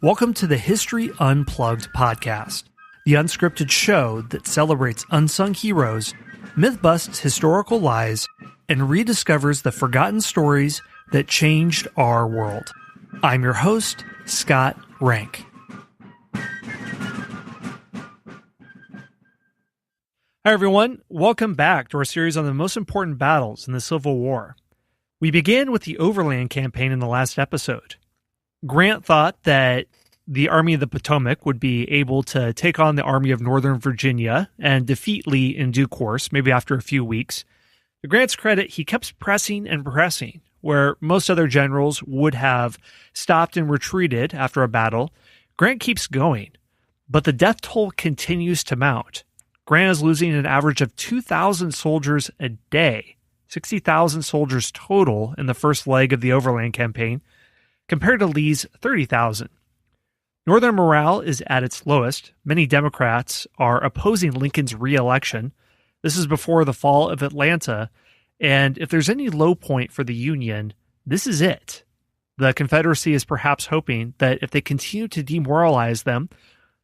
Welcome to the History Unplugged podcast, the unscripted show that celebrates unsung heroes, myth-busts historical lies, and rediscovers the forgotten stories that changed our world. I'm your host, Scott Rank. Hi everyone, welcome back to our series on the most important battles in the Civil War. We began with the Overland Campaign in the last episode. Grant thought that the Army of the Potomac would be able to take on the Army of Northern Virginia and defeat Lee in due course, maybe after a few weeks. To Grant's credit, he kept pressing and pressing, where most other generals would have stopped and retreated after a battle. Grant keeps going, but the death toll continues to mount. Grant is losing an average of 2,000 soldiers a day, 60,000 soldiers total in the first leg of the Overland Campaign, compared to Lee's 30,000. Northern morale is at its lowest. Many Democrats are opposing Lincoln's re-election. This is before the fall of Atlanta, and if there's any low point for the Union, this is it. The Confederacy is perhaps hoping that if they continue to demoralize them,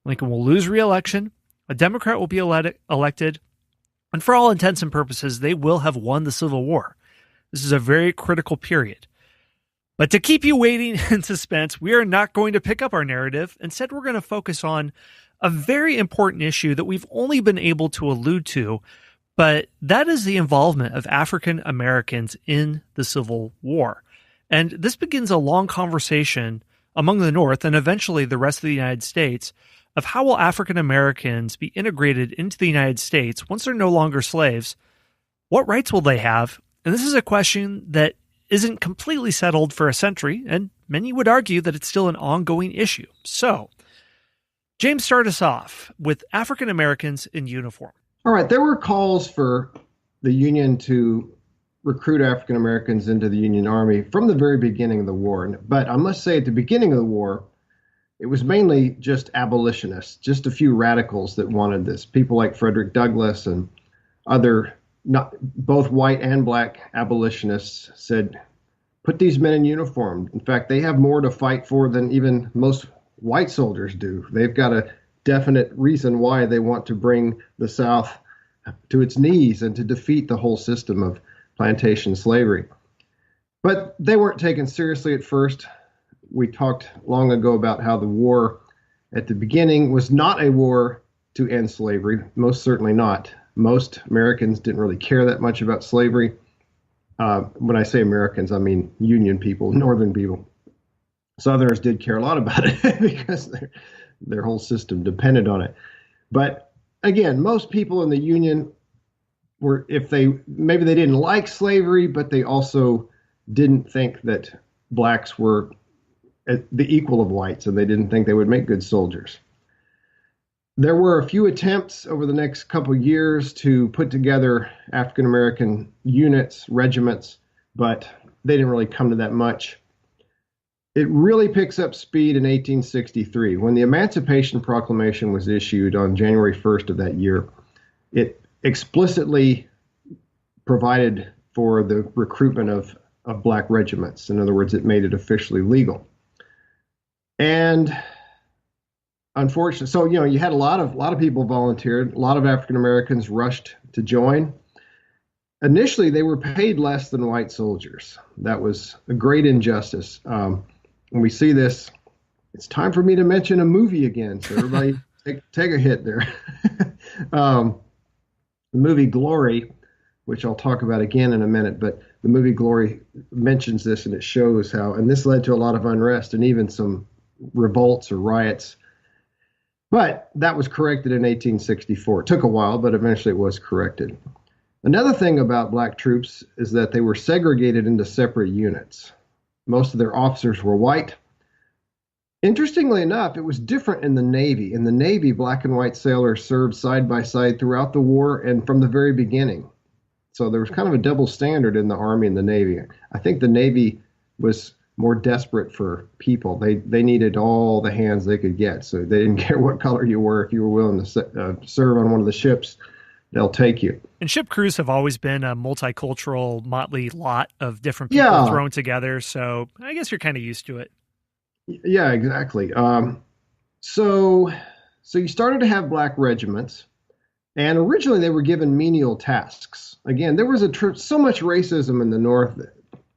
Lincoln will lose re-election, a Democrat will be elected, and for all intents and purposes, they will have won the Civil War. This is a very critical period. But to keep you waiting in suspense, we are not going to pick up our narrative. Instead, we're going to focus on a very important issue that we've only been able to allude to, but that is the involvement of African Americans in the Civil War. And this begins a long conversation among the North and eventually the rest of the United States of how will African Americans be integrated into the United States once they're no longer slaves? What rights will they have? And this is a question that isn't completely settled for a century, and many would argue that it's still an ongoing issue. So, James, start us off with African Americans in uniform. All right, there were calls for the Union to recruit African Americans into the Union Army from the very beginning of the war. But I must say, at the beginning of the war, it was mainly just abolitionists, just a few radicals that wanted this. People like Frederick Douglass and other both white and black abolitionists said, put these men in uniform. In fact, they have more to fight for than even most white soldiers do. They've got a definite reason why they want to bring the South to its knees and to defeat the whole system of plantation slavery. But they weren't taken seriously at first. We talked long ago about how the war at the beginning was not a war to end slavery, most certainly not. Most Americans didn't really care that much about slavery. When I say Americans, I mean Union people, Northern people. Southerners did care a lot about it because their whole system depended on it. But again, most people in the Union were, maybe they didn't like slavery, but they also didn't think that blacks were the equal of whites, and they didn't think they would make good soldiers. There were a few attempts over the next couple of years to put together African American units, regiments, but they didn't really come to that much. It really picks up speed in 1863. When the Emancipation Proclamation was issued on January 1st of that year, it explicitly provided for the recruitment of black regiments. In other words, it made it officially legal. And unfortunately, so you had a lot of people volunteered. A lot of African Americans rushed to join. Initially, they were paid less than white soldiers. That was a great injustice. When we see this, it's time for me to mention a movie again. So everybody, take a hit there. The movie Glory, which I'll talk about again in a minute, but the movie Glory mentions this, and it shows how, and this led to a lot of unrest and even some revolts or riots. But that was corrected in 1864. It took a while, but eventually it was corrected. Another thing about black troops is that they were segregated into separate units. Most of their officers were white. Interestingly enough, it was different in the Navy. In the Navy, black and white sailors served side by side throughout the war and from the very beginning. So there was kind of a double standard in the Army and the Navy. I think the Navy was more desperate for people. They needed all the hands they could get. So they didn't care what color you were. If you were willing to serve on one of the ships, they'll take you. And ship crews have always been a multicultural, motley lot of different people thrown together. So I guess you're kind of used to it. Yeah, exactly. So, so you started to have black regiments, and originally they were given menial tasks. Again, there was so much racism in the North that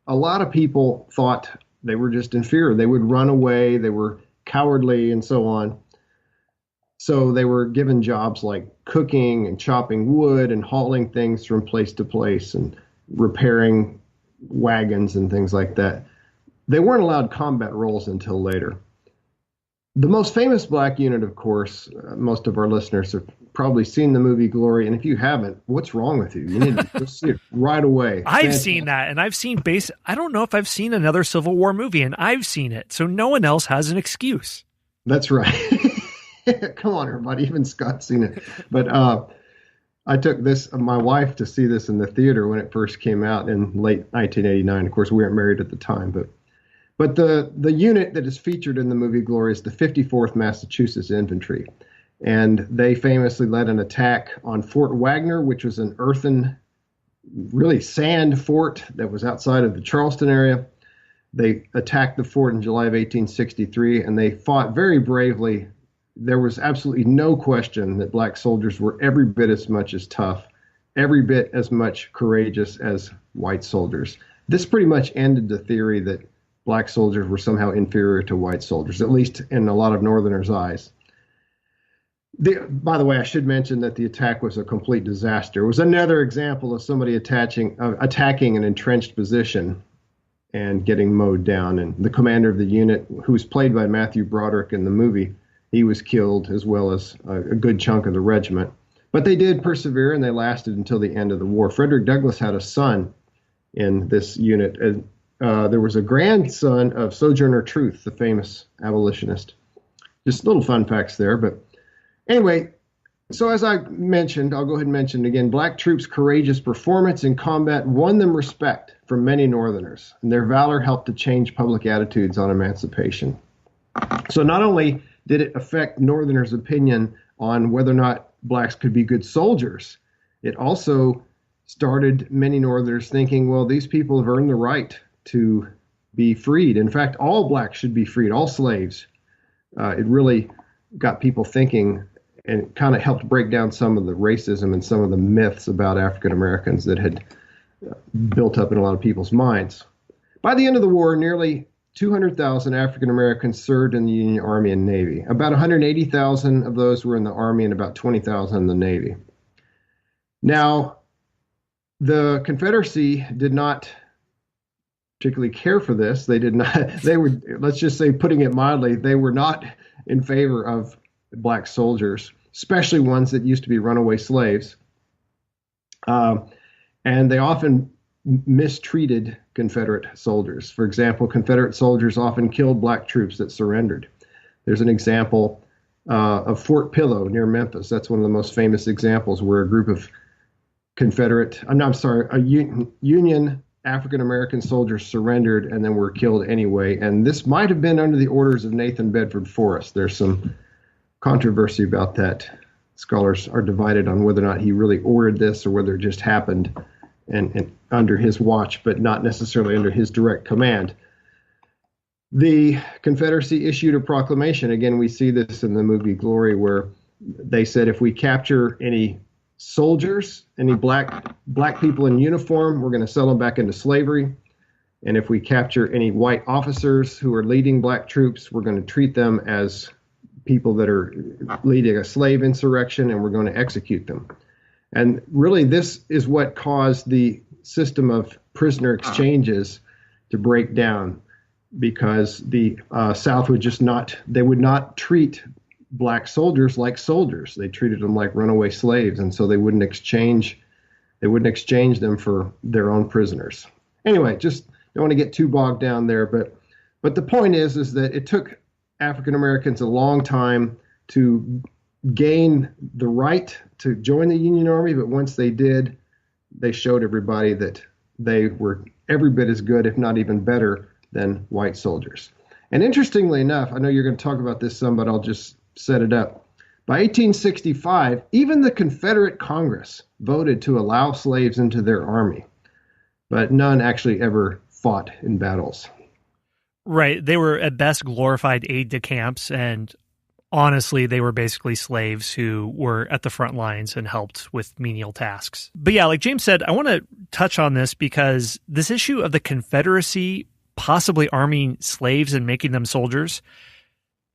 a lot of people thought they were just inferior. They would run away, they were cowardly, and so on. So they were given jobs like cooking and chopping wood and hauling things from place to place and repairing wagons and things like that. They weren't allowed combat roles until later. The most famous black unit, of course, most of our listeners have probably seen the movie Glory. And if you haven't, what's wrong with you? You need to go see it right away. I've seen that, and I've seen I don't know if I've seen another Civil War movie, and I've seen it, so no one else has an excuse. That's right. Come on, everybody. Even Scott's seen it. But I took my wife to see this in the theater when it first came out in late 1989. Of course, we weren't married at the time, but the unit that is featured in the movie Glory is the 54th Massachusetts Infantry. And they famously led an attack on Fort Wagner, which was an earthen, really sand fort that was outside of the Charleston area. They attacked the fort in July of 1863, and they fought very bravely. There was absolutely no question that black soldiers were every bit as much as tough, every bit as much courageous as white soldiers. This pretty much ended the theory that black soldiers were somehow inferior to white soldiers, at least in a lot of Northerners' eyes. By the way, I should mention that the attack was a complete disaster. It was another example of somebody attacking an entrenched position and getting mowed down. And the commander of the unit, who was played by Matthew Broderick in the movie, he was killed, as well as a good chunk of the regiment. But they did persevere, and they lasted until the end of the war. Frederick Douglass had a son in this unit. There was a grandson of Sojourner Truth, the famous abolitionist. Just little fun facts there. But anyway, so as I mentioned, I'll go ahead and mention again, black troops' courageous performance in combat won them respect from many Northerners, and their valor helped to change public attitudes on emancipation. So not only did it affect Northerners' opinion on whether or not blacks could be good soldiers, it also started many Northerners thinking, well, these people have earned the right to be freed. In fact, all blacks should be freed, all slaves. It really got people thinking, and kind of helped break down some of the racism and some of the myths about African Americans that had built up in a lot of people's minds. By the end of the war, nearly 200,000 African Americans served in the Union Army and Navy. About 180,000 of those were in the Army and about 20,000 in the Navy. Now, the Confederacy did not particularly care for this. They did not, they were, let's just say, putting it mildly, they were not in favor of black soldiers, especially ones that used to be runaway slaves. And they often mistreated Confederate soldiers. For example, Confederate soldiers often killed black troops that surrendered. There's an example of Fort Pillow near Memphis. That's one of the most famous examples where a group of Union African-American soldiers surrendered and then were killed anyway. And this might have been under the orders of Nathan Bedford Forrest. There's some controversy about that. Scholars are divided on whether or not he really ordered this or whether it just happened and under his watch, but not necessarily under his direct command. The Confederacy issued a proclamation. Again, we see this in the movie Glory, where they said if we capture any soldiers, any black people in uniform, we're going to sell them back into slavery. And if we capture any white officers who are leading black troops, we're going to treat them as people that are leading a slave insurrection, and we're going to execute them. And really, this is what caused the system of prisoner exchanges to break down, because the South would they would not treat black soldiers like soldiers. They treated them like runaway slaves, and so they wouldn't exchange them for their own prisoners. Anyway, just don't want to get too bogged down there, but the point is that it took African Americans a long time to gain the right to join the Union Army, but once they did, they showed everybody that they were every bit as good, if not even better, than white soldiers. And interestingly enough, I know you're going to talk about this some, but I'll just set it up. By 1865, even the Confederate Congress voted to allow slaves into their army, but none actually ever fought in battles. Right. They were at best glorified aide-de-camps, and honestly, they were basically slaves who were at the front lines and helped with menial tasks. But yeah, like James said, I want to touch on this because this issue of the Confederacy possibly arming slaves and making them soldiers,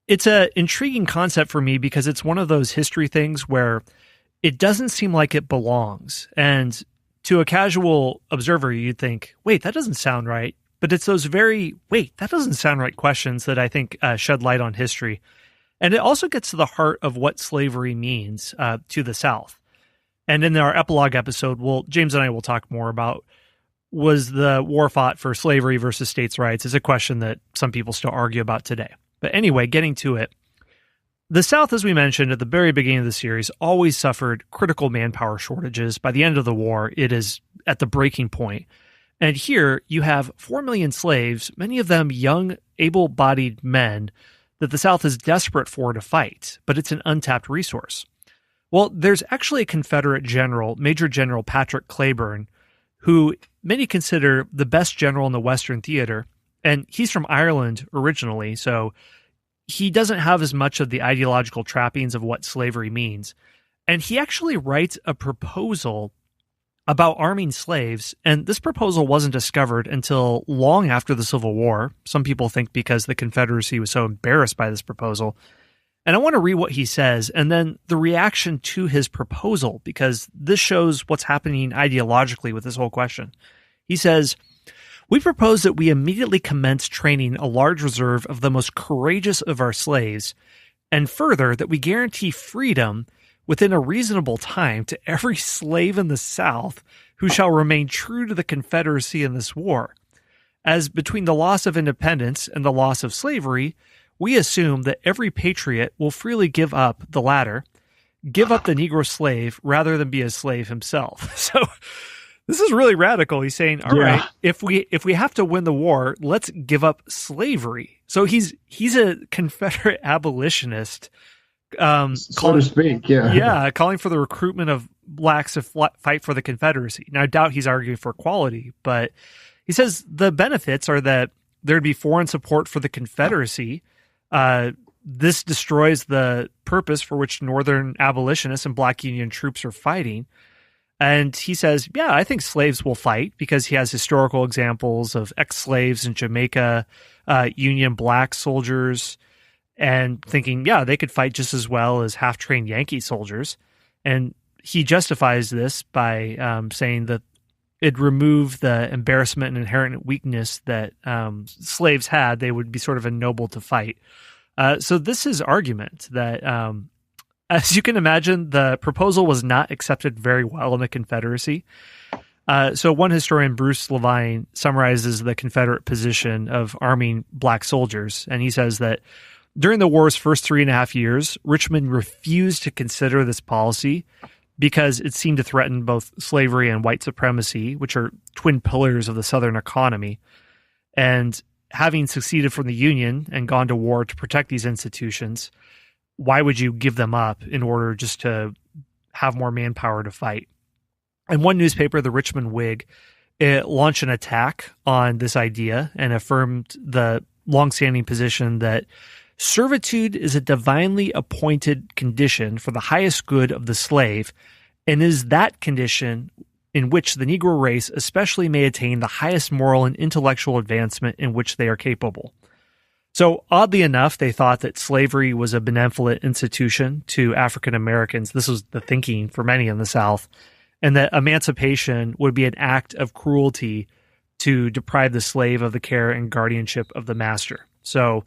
it's an intriguing concept for me because it's one of those history things where it doesn't seem like it belongs. And to a casual observer, you'd think, wait, that doesn't sound right. But it's those that doesn't sound right questions that I think shed light on history. And it also gets to the heart of what slavery means to the South. And in our epilogue episode, James and I will talk more about, was the war fought for slavery versus states' rights is a question that some people still argue about today. But anyway, getting to it, the South, as we mentioned at the very beginning of the series, always suffered critical manpower shortages. By the end of the war, it is at the breaking point. And here you have 4 million slaves, many of them young, able-bodied men that the South is desperate for to fight, but it's an untapped resource. Well, there's actually a Confederate general, Major General Patrick Cleburne, who many consider the best general in the Western theater, and he's from Ireland originally, so he doesn't have as much of the ideological trappings of what slavery means. And he actually writes a proposal about arming slaves, and this proposal wasn't discovered until long after the Civil War. Some people think because the Confederacy was so embarrassed by this proposal. And I want to read what he says, and then the reaction to his proposal, because this shows what's happening ideologically with this whole question. He says, "We propose that we immediately commence training a large reserve of the most courageous of our slaves, and further, that we guarantee freedom within a reasonable time to every slave in the South who shall remain true to the Confederacy in this war. As between the loss of independence and the loss of slavery, we assume that every patriot will freely give up the latter, give up the Negro slave rather than be a slave himself." So this is really radical. He's saying, all right, if we have to win the war, let's give up slavery. So he's a Confederate abolitionist, so to speak, calling for the recruitment of blacks to fight for the Confederacy. Now, I doubt he's arguing for equality, but he says the benefits are that there'd be foreign support for the Confederacy. This destroys the purpose for which Northern abolitionists and Black Union troops are fighting. And he says, yeah, I think slaves will fight, because he has historical examples of ex-slaves in Jamaica, Union black soldiers, and thinking, yeah, they could fight just as well as half-trained Yankee soldiers. And he justifies this by saying that it'd remove the embarrassment and inherent weakness that slaves had. They would be sort of ennobled to fight. So this is argument that, as you can imagine, the proposal was not accepted very well in the Confederacy. So one historian, Bruce Levine, summarizes the Confederate position of arming black soldiers, and he says that during the war's first 3.5 years, Richmond refused to consider this policy because it seemed to threaten both slavery and white supremacy, which are twin pillars of the Southern economy. And having seceded from the Union and gone to war to protect these institutions, why would you give them up in order just to have more manpower to fight? And one newspaper, the Richmond Whig, it launched an attack on this idea and affirmed the longstanding position that servitude is a divinely appointed condition for the highest good of the slave, and is that condition in which the Negro race especially may attain the highest moral and intellectual advancement in which they are capable. So oddly enough, they thought that slavery was a benevolent institution to African Americans. This was the thinking for many in the South, and that emancipation would be an act of cruelty to deprive the slave of the care and guardianship of the master. So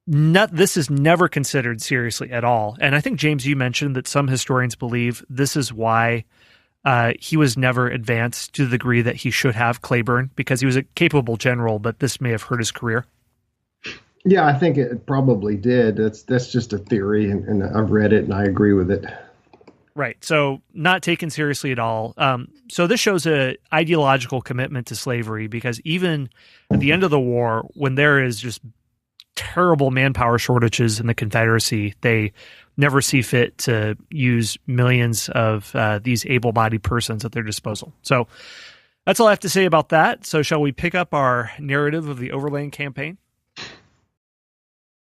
this is never considered seriously at all. And I think, James, you mentioned that some historians believe this is why he was never advanced to the degree that he should have, Cleburne, because he was a capable general, but this may have hurt his career. Yeah, I think it probably did. That's just a theory, and I've read it and I agree with it. Right. So not taken seriously at all. So this shows a ideological commitment to slavery, because even at the end of the war, when there is just terrible manpower shortages in the Confederacy, they never see fit to use millions of these able-bodied persons at their disposal. So that's all I have to say about that. So shall we pick up our narrative of the Overland Campaign?